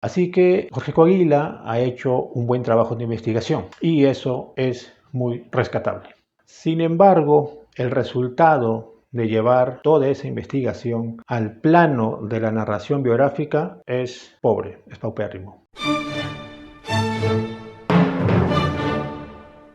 Así que Jorge Coahuila ha hecho un buen trabajo de investigación y eso es muy rescatable. Sin embargo, el resultado de llevar toda esa investigación al plano de la narración biográfica es pobre, es paupérrimo.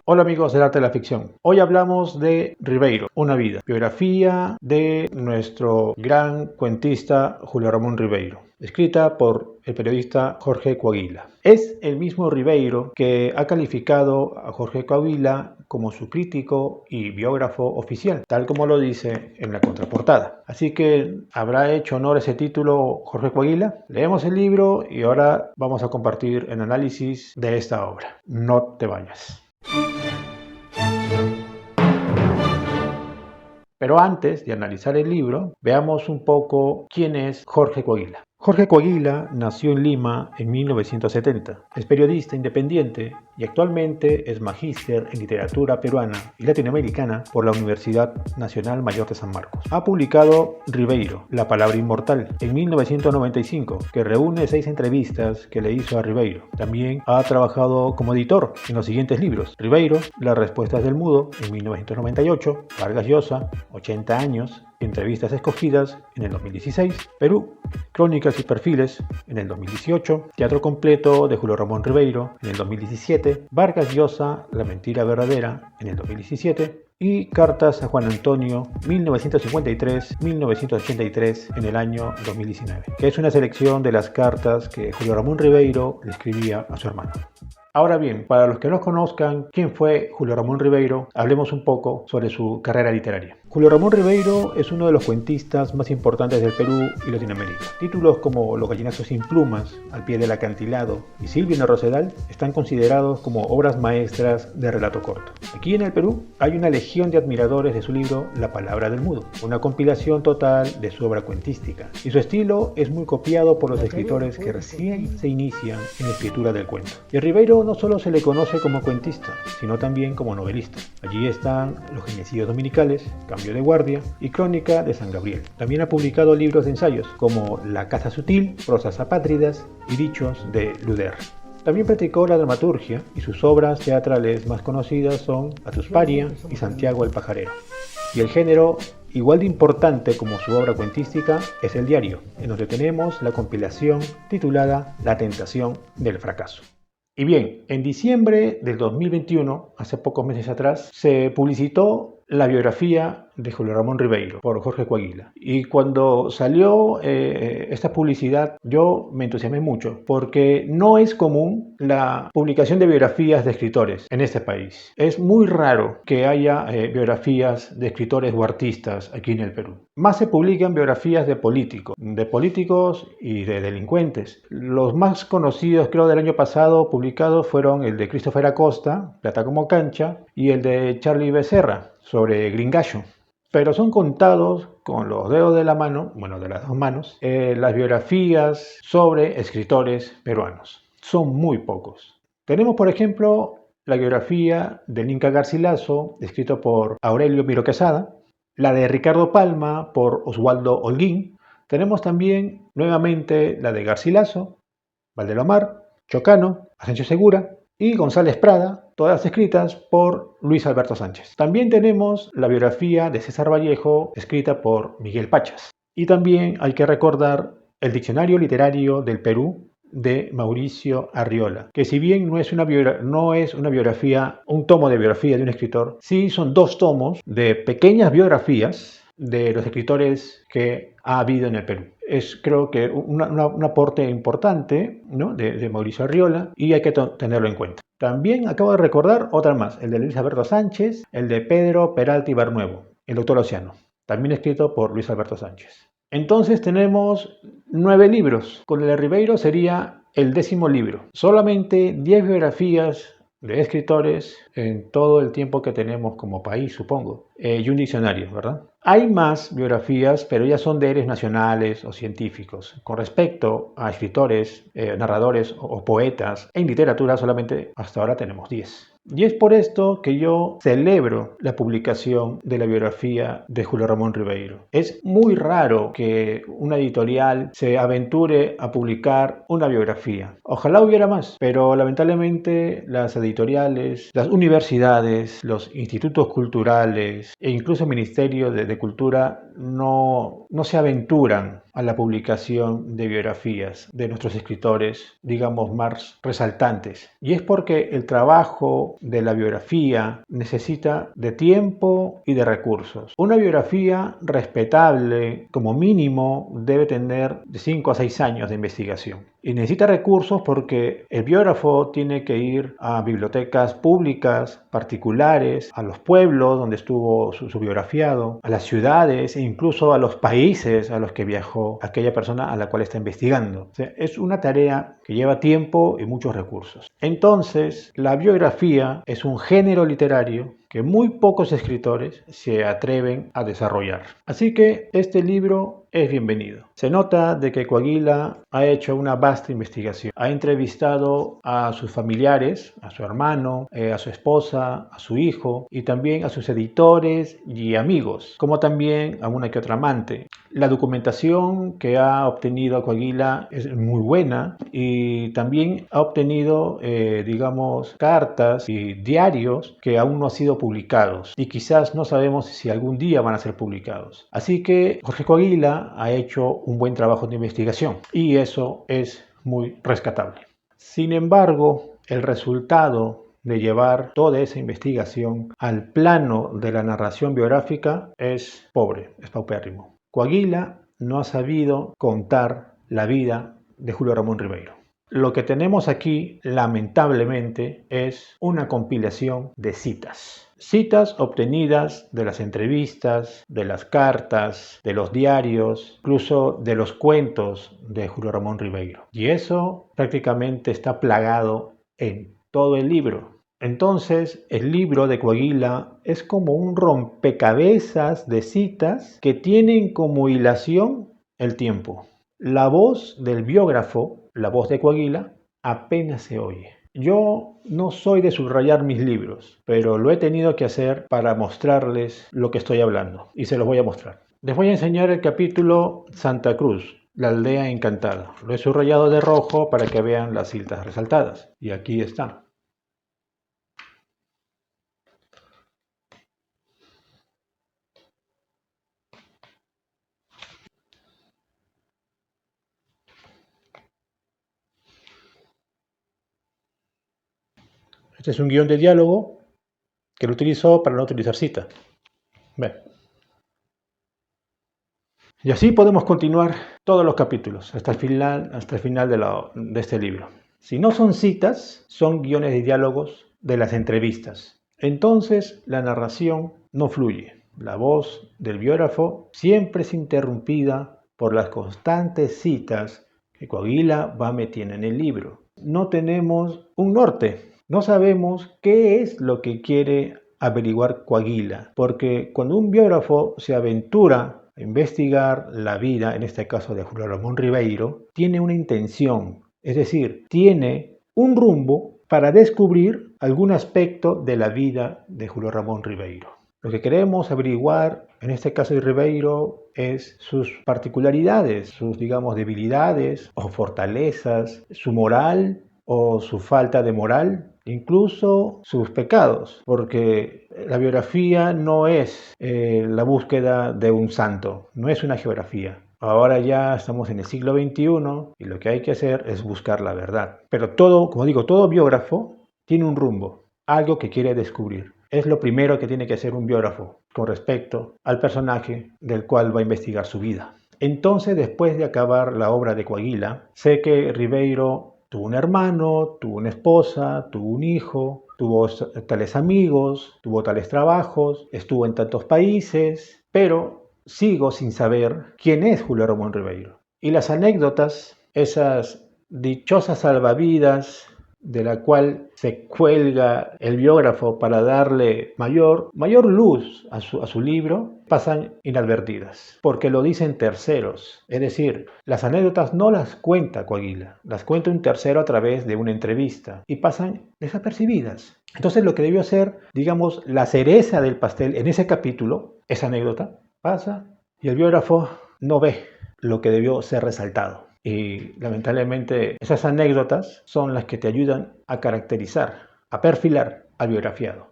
Hola amigos del arte de la ficción. Hoy hablamos de Ribeiro, una vida, biografía de nuestro gran cuentista Julio Ramón Ribeiro, escrita por el periodista Jorge Coahuila. Es el mismo Ribeiro que ha calificado a Jorge Coahuila como su crítico y biógrafo oficial, tal como lo dice en la contraportada. Así que, ¿habrá hecho honor a ese título Jorge Coahuila? Leemos el libro y ahora vamos a compartir el análisis de esta obra. No te vayas. Pero antes de analizar el libro, veamos un poco quién es Jorge Coahuila. Jorge Coahuila nació en Lima en 1970. Es periodista independiente y actualmente es magíster en literatura peruana y latinoamericana por la Universidad Nacional Mayor de San Marcos. Ha publicado Ribeiro, La Palabra Inmortal, en 1995, que reúne 6 entrevistas que le hizo a Ribeiro. También ha trabajado como editor en los siguientes libros: Ribeiro, Las Respuestas del Mudo, en 1998, Vargas Llosa, 80 años, Entrevistas escogidas, en el 2016, Perú, Crónicas y Perfiles, en el 2018, Teatro Completo de Julio Ramón Ribeiro, en el 2017, Vargas Llosa, La Mentira Verdadera, en el 2017, y Cartas a Juan Antonio, 1953-1983, en el año 2019, que es una selección de las cartas que Julio Ramón Ribeiro le escribía a su hermano. Ahora bien, para los que no conozcan quién fue Julio Ramón Ribeiro, hablemos un poco sobre su carrera literaria. Julio Ramón Ribeiro es uno de los cuentistas más importantes del Perú y Latinoamérica. Títulos como Los gallinazos sin plumas, Al pie del acantilado y Silvio en Rosedal están considerados como obras maestras de relato corto. Aquí en el Perú hay una legión de admiradores de su libro La Palabra del Mudo, una compilación total de su obra cuentística. Y su estilo es muy copiado por los escritores que recién se inician en la escritura del cuento. Y a Ribeiro no solo se le conoce como cuentista, sino también como novelista. Allí están Los Genocidios Dominicales, Cambio de Guardia y Crónica de San Gabriel. También ha publicado libros de ensayos como La Casa Sutil, Prosas apátridas y Dichos de Luder. También practicó la dramaturgia y sus obras teatrales más conocidas son Atusparia y Santiago el Pajarero. Y el género igual de importante como su obra cuentística es el diario, en donde tenemos la compilación titulada La tentación del fracaso. Y bien, en diciembre del 2021, hace pocos meses atrás, se publicitó la biografía de Julio Ramón Ribeiro por Jorge Coahuila. Y cuando salió esta publicidad, yo me entusiasmé mucho, porque no es común la publicación de biografías de escritores en este país. Es muy raro que haya biografías de escritores o artistas aquí en el Perú. Más se publican biografías de políticos y de delincuentes. Los más conocidos, creo, del año pasado publicados fueron el de Christopher Acosta, Plata como cancha, y el de Charlie Becerra, sobre Gringallo. Pero son contados con los dedos de la mano, bueno, de las dos manos, las biografías sobre escritores peruanos. Son muy pocos. Tenemos, por ejemplo, la biografía del Inca Garcilaso, escrito por Aurelio Miro Quesada, la de Ricardo Palma por Oswaldo Holguín. Tenemos también nuevamente la de Garcilaso, Valdelomar, Chocano, Asensio Segura y González Prada, todas escritas por Luis Alberto Sánchez. También tenemos la biografía de César Vallejo, escrita por Miguel Pachas. Y también hay que recordar el Diccionario Literario del Perú de Mauricio Arriola, que si bien no es una biografía, un tomo de biografía de un escritor, sí son 2 tomos de pequeñas biografías de los escritores que ha habido en el Perú. Es, creo que, un aporte importante, ¿no?, de Mauricio Arriola, y hay que tenerlo en cuenta. También acabo de recordar otra más, el de Luis Alberto Sánchez, el de Pedro Peralta Ibarnuevo, El Doctor Océano, también escrito por Luis Alberto Sánchez. Entonces tenemos 9 libros. Con el de Ribeiro sería el 10º libro. Solamente 10 biografías de escritores en todo el tiempo que tenemos como país, supongo, y un diccionario, ¿verdad? Hay más biografías, pero ya son de héroes nacionales o científicos. Con respecto a escritores, narradores o poetas, en literatura solamente hasta ahora tenemos 10. Y es por esto que yo celebro la publicación de la biografía de Julio Ramón Ribeiro. Es muy raro que una editorial se aventure a publicar una biografía. Ojalá hubiera más, pero lamentablemente las editoriales, las universidades, los institutos culturales e incluso el Ministerio de Cultura no se aventuran a la publicación de biografías de nuestros escritores, digamos, más resaltantes. Y es porque el trabajo de la biografía necesita de tiempo y de recursos. Una biografía respetable, como mínimo, debe tener de 5 a 6 años de investigación. Y necesita recursos porque el biógrafo tiene que ir a bibliotecas públicas, particulares, a los pueblos donde estuvo su biografiado, a las ciudades e incluso a los países a los que viajó aquella persona a la cual está investigando. O sea, es una tarea que lleva tiempo y muchos recursos. Entonces, la biografía es un género literario que muy pocos escritores se atreven a desarrollar. Así que este libro es bienvenido. Se nota de que Coaguila ha hecho una vasta investigación. Ha entrevistado a sus familiares, a su hermano, a su esposa, a su hijo y también a sus editores y amigos, como también a una que otra amante. La documentación que ha obtenido Coaguila es muy buena y también ha obtenido, digamos, cartas y diarios que aún no han sido publicados y quizás no sabemos si algún día van a ser publicados. Así que Jorge Coaguila ha hecho un buen trabajo de investigación y eso es muy rescatable. Sin embargo, el resultado de llevar toda esa investigación al plano de la narración biográfica es pobre, es paupérrimo. Coaguila no ha sabido contar la vida de Julio Ramón Ribeiro. Lo que tenemos aquí, lamentablemente, es una compilación de citas. Citas obtenidas de las entrevistas, de las cartas, de los diarios, incluso de los cuentos de Julio Ramón Ribeiro. Y eso prácticamente está plagado en todo el libro. Entonces, el libro de Coaguila es como un rompecabezas de citas que tienen como hilación el tiempo. La voz del biógrafo, la voz de Coaguila, apenas se oye. Yo no soy de subrayar mis libros, pero lo he tenido que hacer para mostrarles lo que estoy hablando, y se los voy a mostrar. Les voy a enseñar el capítulo Santa Cruz, la aldea encantada. Lo he subrayado de rojo para que vean las citas resaltadas, y aquí está. Este es un guión de diálogo que lo utilizo para no utilizar cita. Ven. Y así podemos continuar todos los capítulos hasta el final de este libro. Si no son citas, son guiones de diálogos de las entrevistas. Entonces la narración no fluye. La voz del biógrafo siempre es interrumpida por las constantes citas que Coaguila va metiendo en el libro. No tenemos un norte. No sabemos qué es lo que quiere averiguar Coaguila, porque cuando un biógrafo se aventura a investigar la vida, en este caso de Julio Ramón Ribeiro, tiene una intención, es decir, tiene un rumbo para descubrir algún aspecto de la vida de Julio Ramón Ribeiro. Lo que queremos averiguar, en este caso de Ribeiro, es sus particularidades, sus, digamos, debilidades o fortalezas, su moral o su falta de moral, incluso sus pecados, porque la biografía no es la búsqueda de un santo, no es una geografía. Ahora ya estamos en el siglo XXI y lo que hay que hacer es buscar la verdad. Pero todo, como digo, todo biógrafo tiene un rumbo, algo que quiere descubrir. Es lo primero que tiene que hacer un biógrafo con respecto al personaje del cual va a investigar su vida. Entonces, después de acabar la obra de Coaguila, sé que Ribeiro tuvo un hermano, tuvo una esposa, tuvo un hijo, tuvo tales amigos, tuvo tales trabajos, estuvo en tantos países, pero sigo sin saber quién es Julio Ramón Ribeiro. Y las anécdotas, esas dichosas salvavidas de la cual se cuelga el biógrafo para darle mayor luz a su libro, pasan inadvertidas, porque lo dicen terceros. Es decir, las anécdotas no las cuenta Coaguila, las cuenta un tercero a través de una entrevista y pasan desapercibidas. Entonces lo que debió ser, digamos, la cereza del pastel en ese capítulo, esa anécdota, pasa y el biógrafo no ve lo que debió ser resaltado. Y lamentablemente esas anécdotas son las que te ayudan a caracterizar, a perfilar al biografiado.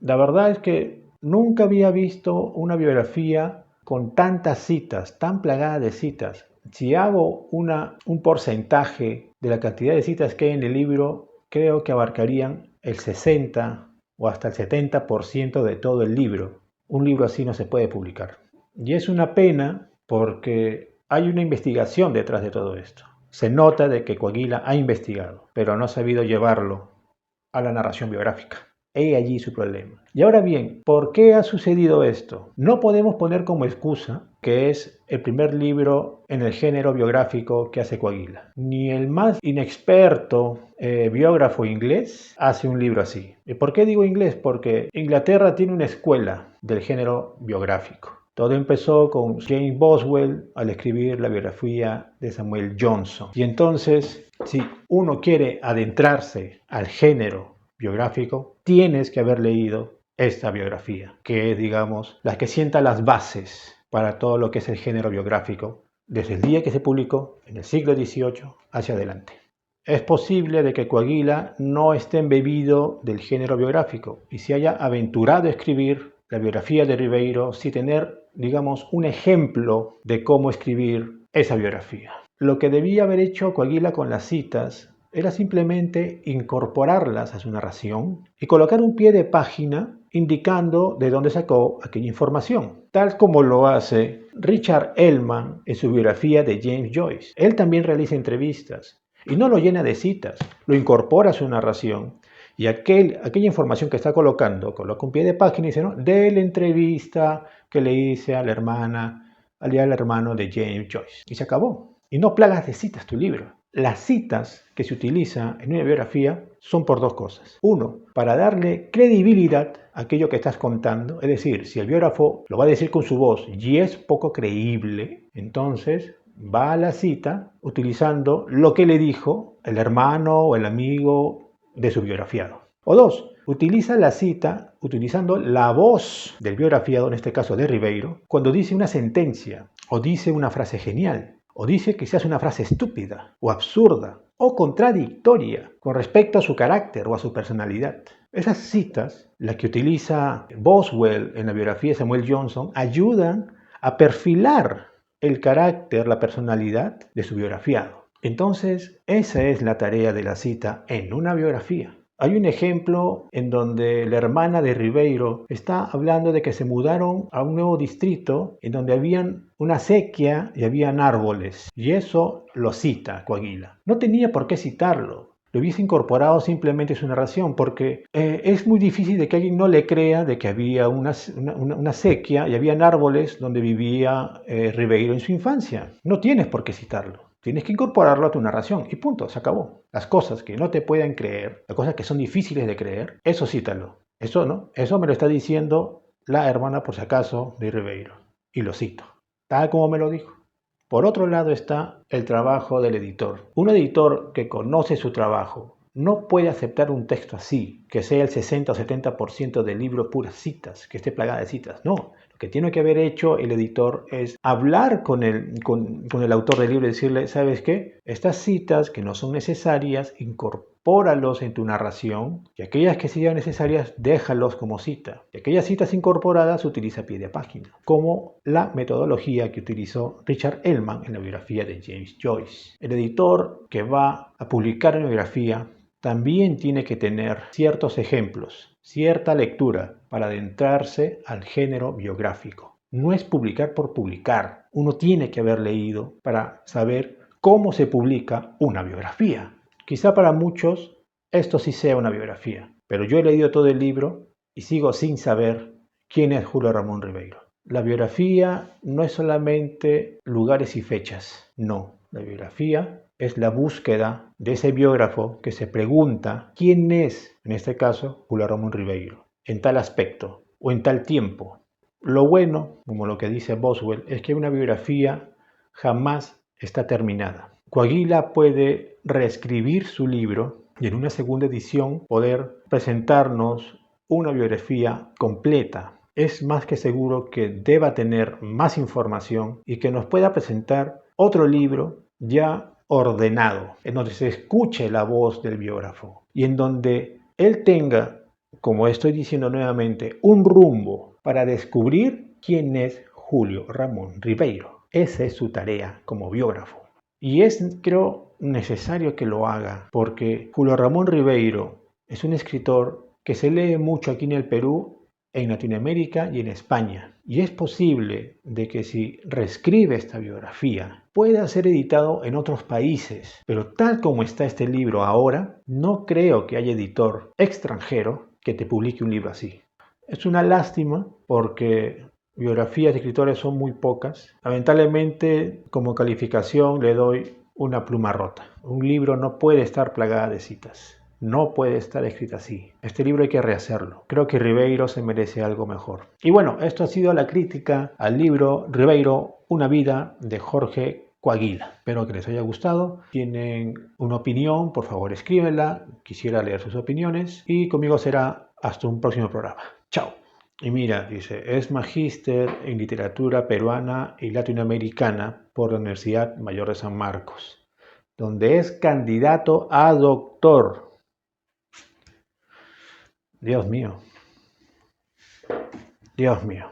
La verdad es que nunca había visto una biografía con tantas citas, tan plagada de citas. Si hago un porcentaje de la cantidad de citas que hay en el libro, creo que abarcarían el 60 o hasta el 70% de todo el libro. Un libro así no se puede publicar. Y es una pena porque hay una investigación detrás de todo esto. Se nota de que Coaguila ha investigado, pero no ha sabido llevarlo a la narración biográfica. He allí su problema. Y ahora bien, ¿por qué ha sucedido esto? No podemos poner como excusa que es el primer libro en el género biográfico que hace Coaguila. Ni el más inexperto biógrafo inglés hace un libro así. ¿Y por qué digo inglés? Porque Inglaterra tiene una escuela del género biográfico. Todo empezó con James Boswell al escribir la biografía de Samuel Johnson. Y entonces, si uno quiere adentrarse al género biográfico, tienes que haber leído esta biografía, que es, digamos, la que sienta las bases para todo lo que es el género biográfico, desde el día que se publicó, en el siglo XVIII, hacia adelante. Es posible de que Coaguila no esté embebido del género biográfico y se haya aventurado a escribir la biografía de Ribeiro sin tener, digamos, un ejemplo de cómo escribir esa biografía. Lo que debía haber hecho Coaguila con las citas era simplemente incorporarlas a su narración y colocar un pie de página indicando de dónde sacó aquella información, tal como lo hace Richard Ellmann en su biografía de James Joyce. Él también realiza entrevistas y no lo llena de citas, lo incorpora a su narración y aquella información que está colocando, coloca un pie de página y dice, ¿no?, de la entrevista que le hice a la hermana, al hermano de James Joyce. Y se acabó. Y no plagas de citas tu libro. Las citas que se utilizan en una biografía son por dos cosas. Uno, para darle credibilidad a aquello que estás contando. Es decir, si el biógrafo lo va a decir con su voz y es poco creíble, entonces va a la cita utilizando lo que le dijo el hermano o el amigo de su biografiado. O dos, utiliza la cita utilizando la voz del biografiado, en este caso de Ribeiro, cuando dice una sentencia o dice una frase genial o dice quizás una frase estúpida o absurda o contradictoria con respecto a su carácter o a su personalidad. Esas citas, las que utiliza Boswell en la biografía de Samuel Johnson, ayudan a perfilar el carácter, la personalidad de su biografiado. Entonces, esa es la tarea de la cita en una biografía. Hay un ejemplo en donde la hermana de Ribeiro está hablando de que se mudaron a un nuevo distrito en donde habían una sequía y habían árboles. Y eso lo cita Coaguila. No tenía por qué citarlo. Lo hubiese incorporado simplemente su narración porque es muy difícil de que alguien no le crea de que había una sequía y habían árboles donde vivía Ribeiro en su infancia. No tienes por qué citarlo. Tienes que incorporarlo a tu narración y punto, se acabó. Las cosas que no te pueden creer, las cosas que son difíciles de creer, eso cítalo. Eso no, eso me lo está diciendo la hermana, por si acaso, de Ribeiro. Y lo cito, tal como me lo dijo. Por otro lado está el trabajo del editor. Un editor que conoce su trabajo no puede aceptar un texto así, que sea el 60 o 70% del libro puras citas, que esté plagada de citas. No. Lo que tiene que haber hecho el editor es hablar con el autor del libro y decirle, ¿sabes qué? Estas citas que no son necesarias, incorpóralos en tu narración y aquellas que sean necesarias, déjalos como cita. Y aquellas citas incorporadas utiliza a pie de página, como la metodología que utilizó Richard Ellmann en la biografía de James Joyce. El editor que va a publicar una biografía también tiene que tener ciertos ejemplos, cierta lectura para adentrarse al género biográfico. No es publicar por publicar. Uno tiene que haber leído para saber cómo se publica una biografía. Quizá para muchos esto sí sea una biografía, pero yo he leído todo el libro y sigo sin saber quién es Julio Ramón Ribeiro. La biografía no es solamente lugares y fechas, no. La biografía es la búsqueda de ese biógrafo que se pregunta quién es, en este caso, Julio Ramón Ribeiro, en tal aspecto o en tal tiempo. Lo bueno, como lo que dice Boswell, es que una biografía jamás está terminada. Coaguila puede reescribir su libro y en una segunda edición poder presentarnos una biografía completa. Es más que seguro que deba tener más información y que nos pueda presentar otro libro ya ordenado, en donde se escuche la voz del biógrafo y en donde él tenga, como estoy diciendo nuevamente, un rumbo para descubrir quién es Julio Ramón Ribeiro. Esa es su tarea como biógrafo. Y es, creo, necesario que lo haga, porque Julio Ramón Ribeiro es un escritor que se lee mucho aquí en el Perú, en Latinoamérica y en España. Y es posible de que si reescribe esta biografía, pueda ser editado en otros países. Pero tal como está este libro ahora, no creo que haya editor extranjero que te publique un libro así. Es una lástima porque biografías de escritores son muy pocas. Lamentablemente, como calificación le doy una pluma rota. Un libro no puede estar plagada de citas. No puede estar escrito así. Este libro hay que rehacerlo. Creo que Ribeiro se merece algo mejor. Y bueno, esto ha sido la crítica al libro Ribeiro, una vida de Jorge Coaguila. Espero que les haya gustado. Tienen una opinión, por favor escríbenla. Quisiera leer sus opiniones. Y conmigo será hasta un próximo programa. Chao. Y mira, dice, es magíster en literatura peruana y latinoamericana por la Universidad Mayor de San Marcos, donde es candidato a doctor. Dios mío. Dios mío.